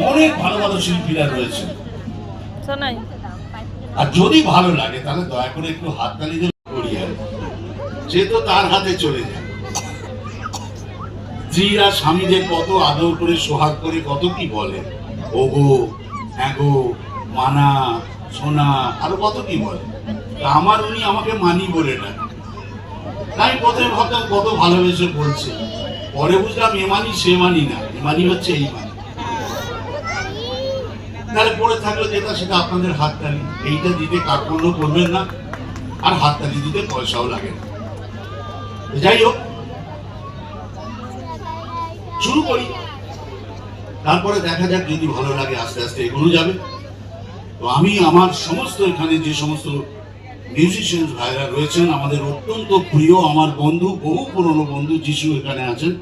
অনেক ভালো ভালো শিল্পীরা রয়েছে। আর যদি ভালো লাগে তাহলে দয়া করে একটু হাততালি দিয়ে করিয়ে, সে তো তার হাতে চলে যায়। স্ত্রীরা স্বামীদের কত আদর করে সোহাগ করে কত কি বলে, ওগো হ্যাগো মানা সোনা আরো কত কি বলে। আমার উনি আমাকে মানি বলে না, তাই প্রথমে ভাবতাম কত ভালোবেসে বলছে, পরে বুঝলাম এ মানি সে মানি না, এ মানি হচ্ছে এই মানি। তাহলে পড়ে থাকলো যেটা সেটা আপনাদের হাততালি, এইটা দিতে কার্পণ্য করবেন না, আর হাততালি দিতে পয়সাও লাগে না। যাই হোক, শুরু করি, তারপরে দেখা যাক যদি ভালো লাগে আস্তে আস্তে এগোনো যাবে। তো আমি আমার সমস্ত এখানে যে সমস্ত মিউজিশিয়ান ভাইরা রয়েছেন, আমাদের অত্যন্ত প্রিয় আমার বন্ধু, বহু পুরনো বন্ধু যিশু এখানে আছেন,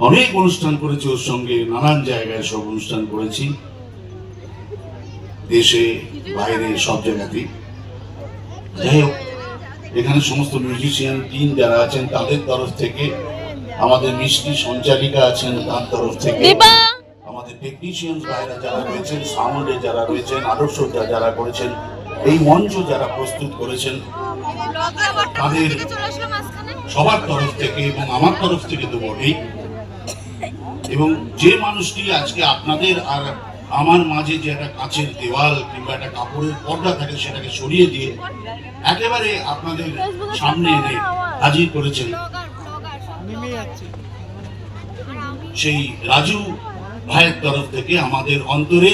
অনেক অনুষ্ঠান করেছি ওর সঙ্গে, নানান জায়গায় সব অনুষ্ঠান করেছি, দেশে বাইরে সব জায়গাতেই। যাই হোক, এখানে সমস্ত মিউজিশিয়ান টিম যারা আছেন তাদের তরফ থেকে, আমাদের মিষ্টি সঞ্চালিকা আছেন তার তরফ থেকে, আমাদের টেকনিশিয়ান ভাইরা যারা রয়েছেন, সাউন্ডে যারা রয়েছেন, আলোকসজ্জা যারা করেছেন, এই মঞ্চ যারা প্রস্তুত করেছেন, তাদের সবার তরফ থেকে এবং আমার তরফ থেকে তো বটেই। এবং যে মানুষটি আজকে আপনাদের আর আমার মাঝে যে একটা কাঁচের দেওয়াল কিংবা একটা কাপড়ের পর্দা থাকে সেটাকে সরিয়ে দিয়ে একেবারে আপনাদের সামনে এনে হাজির করেছেন, সেই রাজু ভাইয়ের তরফ থেকে আমাদের অন্তরে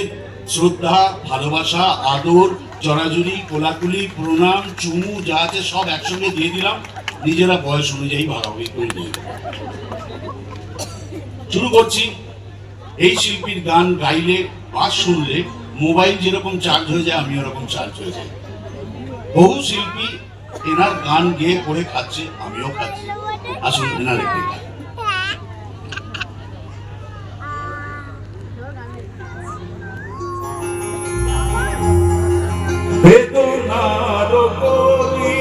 শ্রদ্ধা, ভালোবাসা, আদর, জড়াজড়ি, কোলাকুলি, প্রণাম, চুমু যা আছে সব একসঙ্গে দিয়ে দিলাম, নিজেরা বয়স অনুযায়ী ভাগাভাগি করে দিয়ে। শুরু করছি। এই শিল্পীর গান গাইলে বা শুনলে মোবাইল যেরকম চার্জ হয়ে যায়, আমি ওরকম চার্জ হয়ে যাই। বহু শিল্পী এনার গান গেয়ে করে খাচ্ছে, আমিও খাচ্ছি। আসুন এনার একটি গান। বেদনার কলি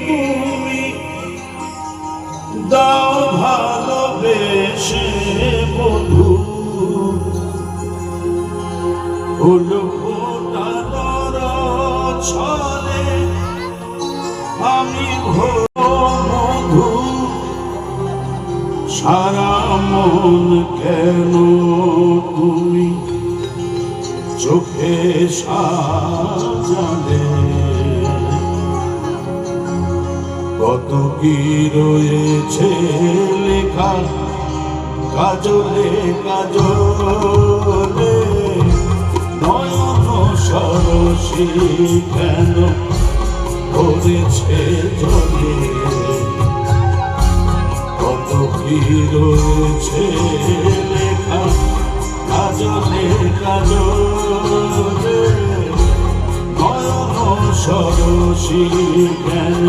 তুমি দাও ভালোবেসে বধূ, হলো ফোটানোর ছলে আমি মধু, সারা মন কেন তুমি চোখে সাজালে, কত কি রয়েছে লেখা কাজলে কাজলে, নয়ন সরসী কেন করেছে জলে, কত কি রয়েছে লেখা কাজলে কাজলে, নয়ন সরসী কেন